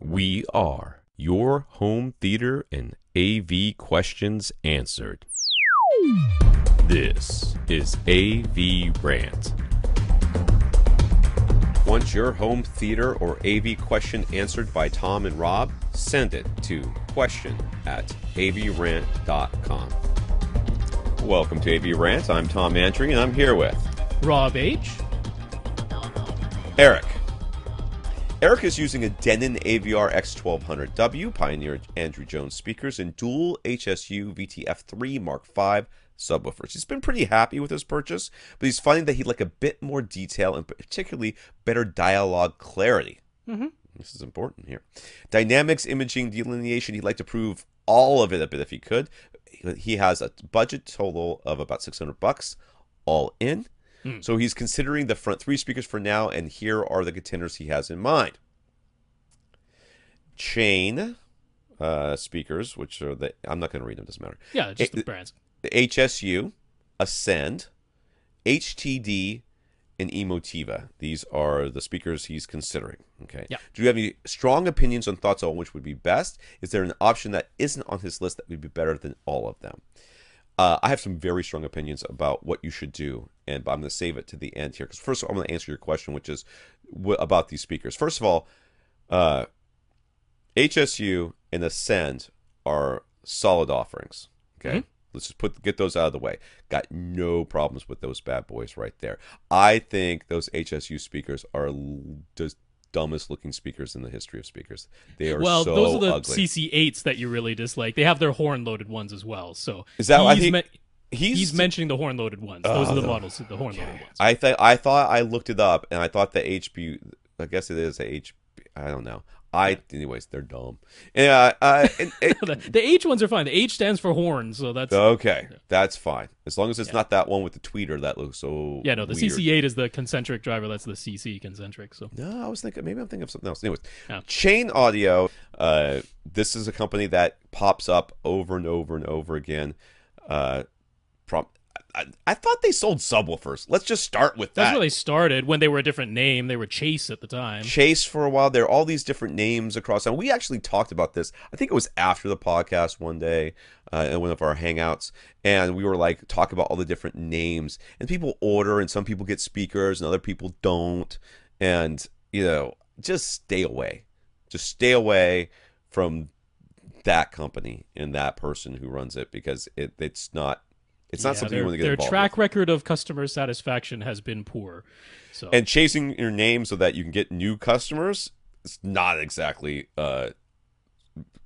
We are your home theater and AV questions answered. This is AVRant. Want your home theater or AV question answered by Tom and Rob? Send it to question@avrant.com. Welcome to AVRant. I'm Tom Andry, and I'm here with Rob H. Aric. Aric is using a Denon AVR X1200W Pioneer Andrew Jones speakers and dual HSU VTF3 Mark V subwoofers. He's been pretty happy with his purchase, but he's finding that he'd like a bit more detail and particularly better dialogue clarity. This is important here. Dynamics, imaging, delineation, he'd like to prove all of it a bit if he could. He has a budget total of about $600 all in. So he's considering the front three speakers for now, and here are the contenders he has in mind. Chane speakers, which are the... I'm not going to read them, doesn't matter. Yeah, just the brands. The HSU, Ascend, HTD, and Emotiva. These are the speakers he's considering. Okay. Yeah. Do you have any strong opinions on thoughts on which would be best? Is there an option that isn't on his list that would be better than all of them? I have some very strong opinions about what you should do, but I'm going to save it to the end here. Because first of all, I'm going to answer your question, which is about these speakers. First of all, HSU and Ascend are solid offerings. Okay, let's just get those out of the way. Got no problems with those bad boys right there. I think those HSU speakers are just dumbest looking speakers in the history of speakers. They are so those are the ugly. CC8s that you really dislike. They have their horn-loaded ones as well. So is that he's mentioning the horn-loaded ones. Those are the models, the horn-loaded ones. I thought I looked it up, and I thought the HB. I guess it is a HB. I don't know. Anyways, they're dumb. The H ones are fine. The H stands for horn, so that's okay. That's fine as long as it's not that one with the tweeter that looks so. Yeah, no. The weird. CC8 is the concentric driver. That's the CC concentric. So no, I was thinking maybe I'm thinking of something else. Anyways, yeah. Chane Audio. This is a company that pops up over and over and over again. I thought they sold subwoofers. Let's just start with that. That's where they started. When they were a different name, they were Chase at the time. Chase for a while. There are all these different names across. And we actually talked about this. I think it was after the podcast one day in one of our hangouts. And we were like talking about all the different names. And people order, and some people get speakers, and other people don't. And, just stay away. Just stay away from that company and that person who runs it, because it's not... It's not something you want to get involved with. Their track record of customer satisfaction has been poor. So. And chasing your name so that you can get new customers is not exactly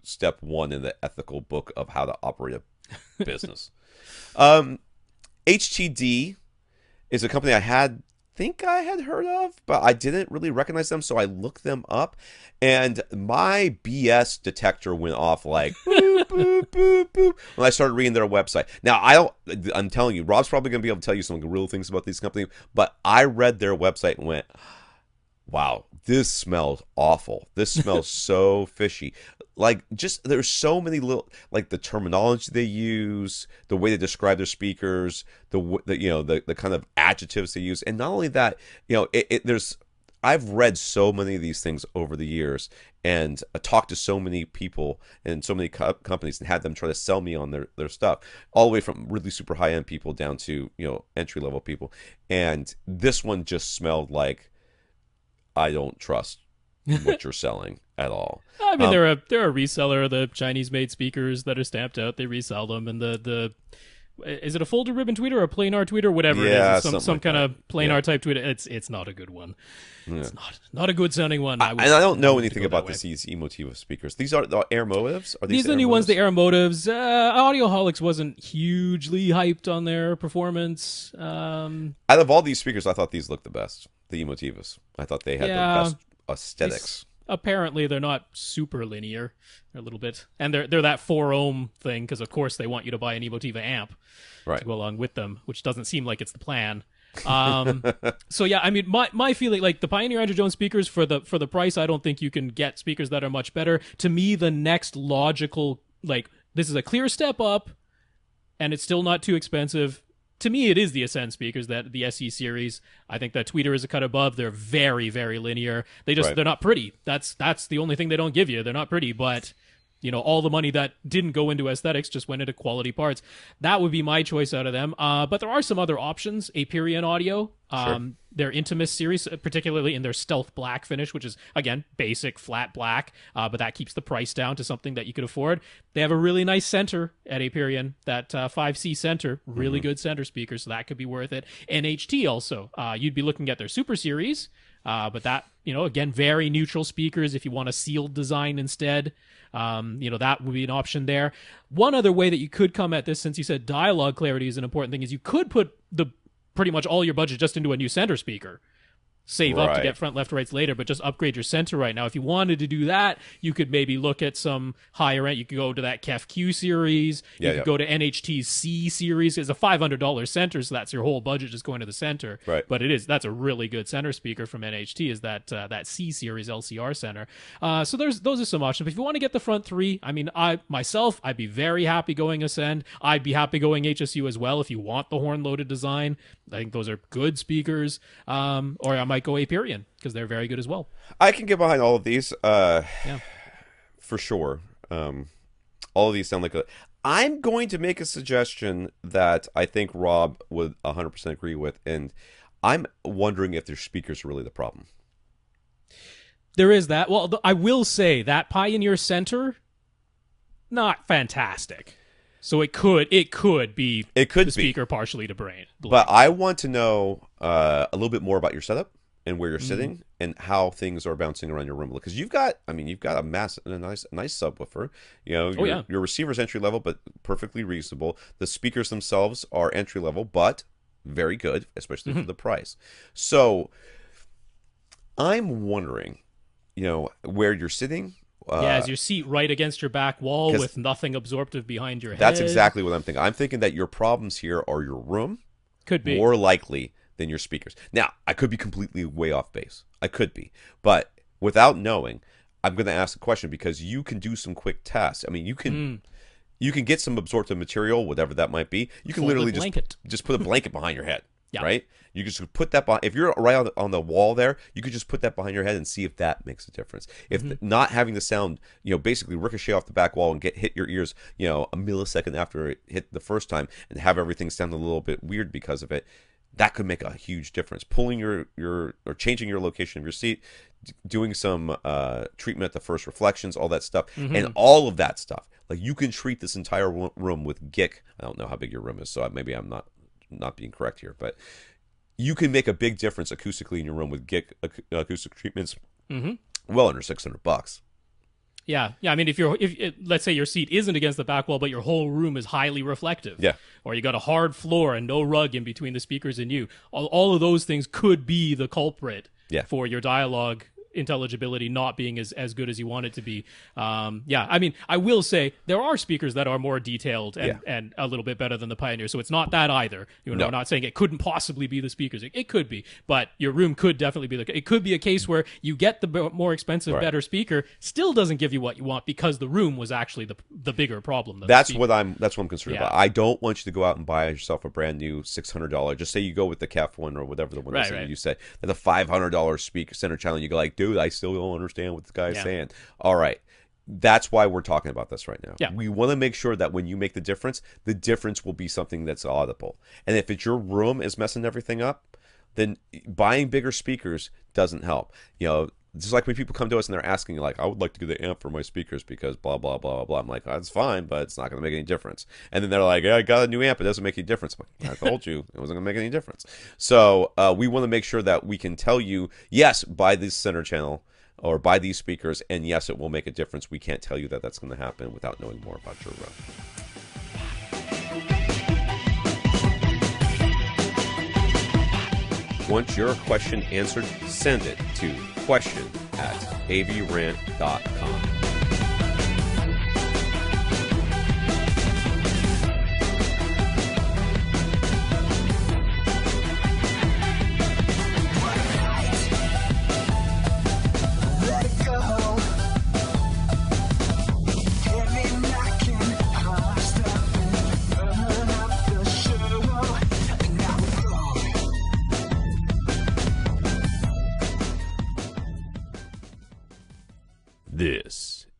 step one in the ethical book of how to operate a business. HTD is a company I think I had heard of, but I didn't really recognize them, so I looked them up, and my BS detector went off like boop, boop, boop, boop, when I started reading their website. Now, I'm telling you, Rob's probably going to be able to tell you some real things about these companies, but I read their website and went, wow, this smells awful. This smells so fishy. Like, just there's so many little, like the terminology they use, the way they describe their speakers, the kind of adjectives they use, and not only that, I've read so many of these things over the years, and talked to so many people and so many companies, and had them try to sell me on their stuff, all the way from really super high end people down to entry level people, and this one just smelled like I don't trust what you're selling at all. I mean, they're a reseller of the Chinese-made speakers that are stamped out. They resell them, and the is it a folded ribbon tweeter or a planar tweeter, whatever it is, some like kind of planar type tweeter. It's not a good one. Yeah. It's not a good sounding one. And I don't know anything about these Emotiva speakers. These are the Airmotives? These are the new ones, the Airmotives. Audioholics wasn't hugely hyped on their performance. Out of all these speakers, I thought these looked the best. The Emotivas. I thought they had the best aesthetics. Apparently, they're not super linear. They're a little bit, and they're that 4 ohm thing, because of course they want you to buy an Emotiva amp to go along with them, which doesn't seem like it's the plan. So yeah, I mean, my feeling, like the Pioneer Andrew Jones speakers, for the price, I don't think you can get speakers that are much better. To me, the next logical, like, this is a clear step up, and it's still not too expensive, to me, it is the Ascend speakers, that the SE series. I think that tweeter is a cut above. They're very, very linear. They're not pretty. That's the only thing they don't give you. They're not pretty, but all the money that didn't go into aesthetics just went into quality parts. That would be my choice out of them. But there are some other options. Aperion Audio, their Intimus series, particularly in their stealth black finish, which is, again, basic flat black, but that keeps the price down to something that you could afford. They have a really nice center at Aperion, that 5C center, really good center speaker, so that could be worth it. NHT also, you'd be looking at their Super Series, but that, again, very neutral speakers if you want a sealed design instead. That would be an option there. One other way that you could come at this, since you said dialogue clarity is an important thing, is you could put pretty much all your budget just into a new center speaker. Save up to get front, left, rights later, but just upgrade your center right now. If you wanted to do that, you could maybe look at some higher end. You could go to that KEF Q series. You could go to NHT C series. It's a $500 center, so that's your whole budget just going to the center. Right. But that's a really good center speaker from NHT, is that C series LCR center. So those are some options. But if you want to get the front three, I mean, I'd be very happy going Ascend. I'd be happy going HSU as well if you want the horn loaded design. I think those are good speakers. Or I might go Aperion, because they're very good as well. I can get behind all of these, for sure. All of these sound like I'm going to make a suggestion that I think Rob would 100% agree with, and I'm wondering if their speakers are really the problem. There is that. Well, I will say that Pioneer Center, not fantastic. So it could be the speaker partially to blame. But I want to know a little bit more about your setup and where you're sitting and how things are bouncing around your room, because you've got a nice subwoofer. Your receiver's entry level, but perfectly reasonable. The speakers themselves are entry level, but very good, especially for the price. So I'm wondering, where you're sitting. Is your seat right against your back wall with nothing absorptive behind your head? That's exactly what I'm thinking. I'm thinking that your problems here are your room, could be more likely than your speakers. Now, I could be completely way off base. I could be. But without knowing, I'm going to ask the question, because you can do some quick tests. I mean, you can get some absorptive material, whatever that might be. You can literally just put a blanket behind your head. Yeah. Right? You can just put that behind. If you're right on the wall there, you could just put that behind your head and see if that makes a difference. If not having the sound, basically ricochet off the back wall and hit your ears, a millisecond after it hit the first time, and have everything sound a little bit weird because of it, that could make a huge difference. Pulling or changing your location of your seat, doing some treatment at the first reflections, all that stuff, and all of that stuff. Like, you can treat this entire room with GIC. I don't know how big your room is, so maybe I'm not being correct here, but you can make a big difference acoustically in your room with GIC acoustic treatments, well under $600. Yeah. I mean, if let's say your seat isn't against the back wall, but your whole room is highly reflective, or you got a hard floor and no rug in between the speakers and you, all of those things could be the culprit for your dialogue intelligibility not being as good as you want it to be. I mean, I will say there are speakers that are more detailed and a little bit better than the Pioneer, so it's not that either. I'm not saying it couldn't possibly be the speakers. It could be, but your room could definitely be it could be a case where you get the more expensive, better speaker, still doesn't give you what you want because the room was actually the bigger problem. That's what I'm concerned about. I don't want you to go out and buy yourself a brand new $600. Just say you go with the KEF one or whatever the one that you said, the $500 speaker center channel. You go like, dude, I still don't understand what this guy's saying. All right. That's why we're talking about this right now. Yeah. We want to make sure that when you make the difference will be something that's audible. And if it's your room is messing everything up, then buying bigger speakers doesn't help. Just like when people come to us and they're asking, like, I would like to get the amp for my speakers because blah, blah, blah, blah, blah. I'm like, that's fine, but it's not going to make any difference. And then they're like, I got a new amp. It doesn't make any difference. I'm like, I told you it wasn't going to make any difference. So we want to make sure that we can tell you, yes, buy this center channel or buy these speakers, and yes, it will make a difference. We can't tell you that that's going to happen without knowing more about your room. Want your question answered? Send it to question@avrant.com.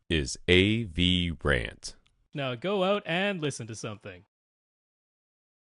is AVRant. Now go out and listen to something.